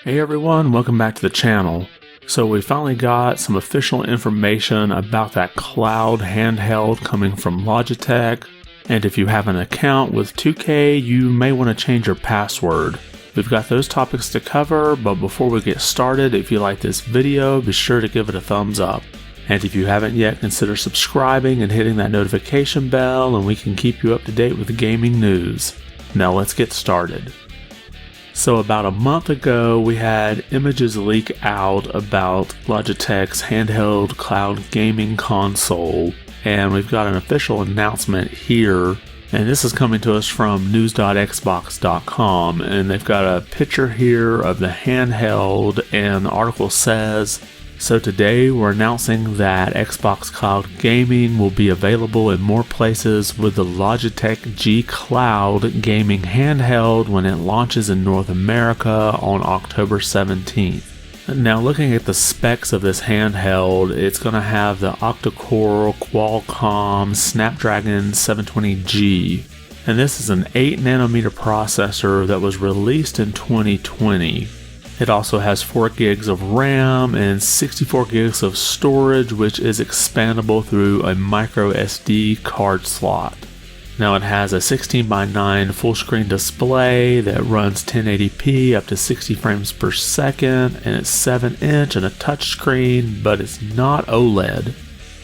Hey everyone, welcome back to the channel. So we finally got some official information about that cloud handheld coming from Logitech, and if you have an account with 2K, you may want to change your password. We've got those topics to cover, but before we get started, if you like this video, be sure to give it a thumbs up. And if you haven't yet, consider subscribing and hitting that notification bell, and we can keep you up to date with the gaming news. Now let's get started. So about a month ago, we had images leak out about Logitech's handheld cloud gaming console, and we've got an official announcement here, and this is coming to us from news.xbox.com, and they've got a picture here of the handheld, and the article says, "So today we're announcing that Xbox Cloud Gaming will be available in more places with the Logitech G Cloud gaming handheld when it launches in North America on October 17th. Now looking at the specs of this handheld, it's going to have the octa-core Qualcomm Snapdragon 720G. And this is an 8nm processor that was released in 2020. It also has 4 gigs of RAM and 64 gigs of storage, which is expandable through a micro SD card slot. Now it has a 16:9 full screen display that runs 1080p up to 60 frames per second, and it's 7-inch and a touchscreen, but it's not OLED.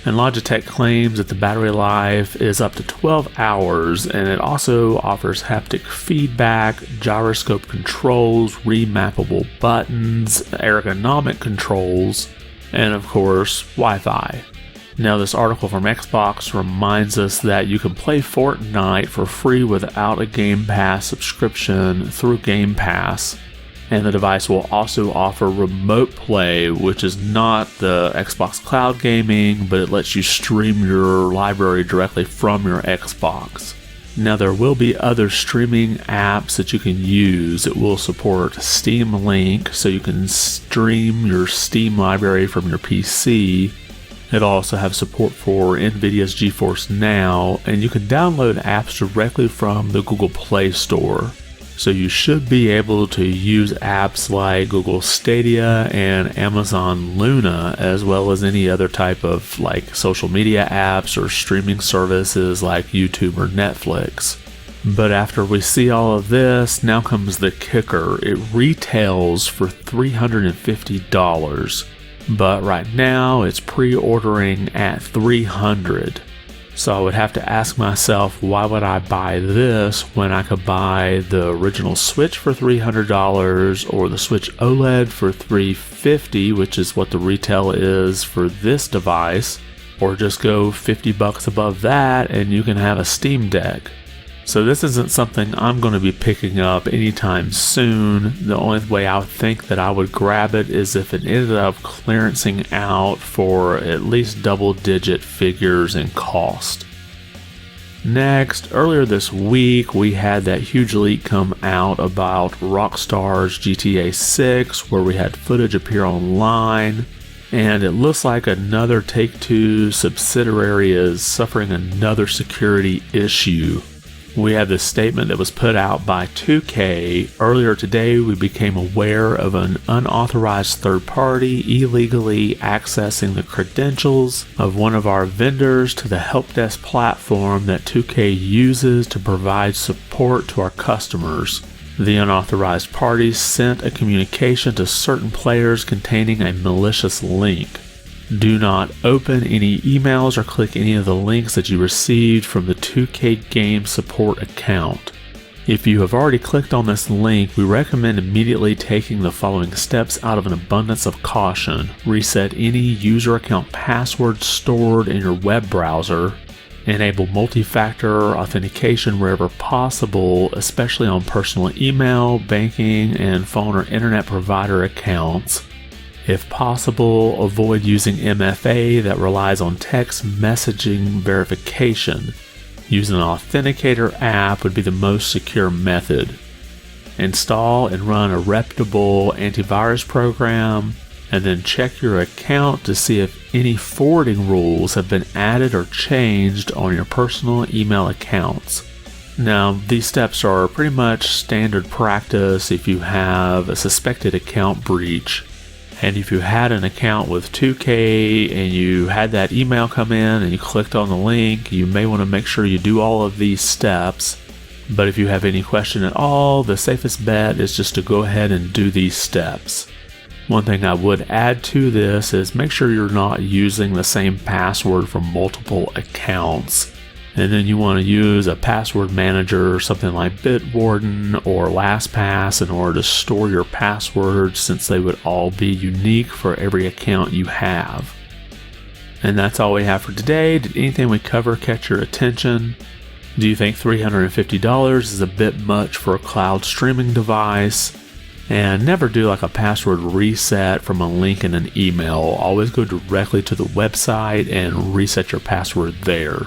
And Logitech claims that the battery life is up to 12 hours, and it also offers haptic feedback, gyroscope controls, remappable buttons, ergonomic controls, and of course, Wi-Fi. Now this article from Xbox reminds us that you can play Fortnite for free without a Game Pass subscription through Game Pass. And the device will also offer remote play, which is not the Xbox Cloud Gaming, but it lets you stream your library directly from your Xbox. Now there will be other streaming apps that you can use. It will support Steam Link, so you can stream your Steam library from your PC. It'll also have support for NVIDIA's GeForce Now, and you can download apps directly from the Google Play Store. So you should be able to use apps like Google Stadia and Amazon Luna, as well as any other type of social media apps or streaming services like YouTube or Netflix. But after we see all of this, now comes the kicker. It retails for $350, but right now it's pre-ordering at $300. So I would have to ask myself, why would I buy this when I could buy the original Switch for $300 or the Switch OLED for $350, which is what the retail is for this device, or just go $50 above that and you can have a Steam Deck. So this isn't something I'm going to be picking up anytime soon. The only way I would think that I would grab it is if it ended up clearancing out for at least double-digit figures in cost. Next, earlier this week, we had that huge leak come out about Rockstar's GTA 6, where we had footage appear online, and it looks like another Take-Two subsidiary is suffering another security issue. We have this statement that was put out by 2K. Earlier today, we became aware of an unauthorized third party illegally accessing the credentials of one of our vendors to the help desk platform that 2K uses to provide support to our customers. The unauthorized parties sent a communication to certain players containing a malicious link. Do not open any emails or click any of the links that you received from the 2K Game support account. If you have already clicked on this link, we recommend immediately taking the following steps out of an abundance of caution. Reset any user account password stored in your web browser. Enable multi-factor authentication wherever possible, especially on personal email, banking, and phone or internet provider accounts. If possible, avoid using MFA that relies on text messaging verification. Using an authenticator app would be the most secure method. Install and run a reputable antivirus program, and then check your account to see if any forwarding rules have been added or changed on your personal email accounts. Now, these steps are pretty much standard practice if you have a suspected account breach. And if you had an account with 2K and you had that email come in and you clicked on the link, you may want to make sure you do all of these steps. But if you have any question at all, the safest bet is just to go ahead and do these steps. One thing I would add to this is make sure you're not using the same password for multiple accounts. And then you want to use a password manager, something like Bitwarden or LastPass, in order to store your passwords, since they would all be unique for every account you have. And that's all we have for today. Did anything we cover catch your attention? Do you think $350 is a bit much for a cloud streaming device? And never do like a password reset from a link in an email. Always go directly to the website and reset your password there.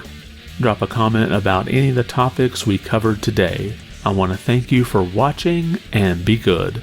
Drop a comment about any of the topics we covered today. I want to thank you for watching and be good.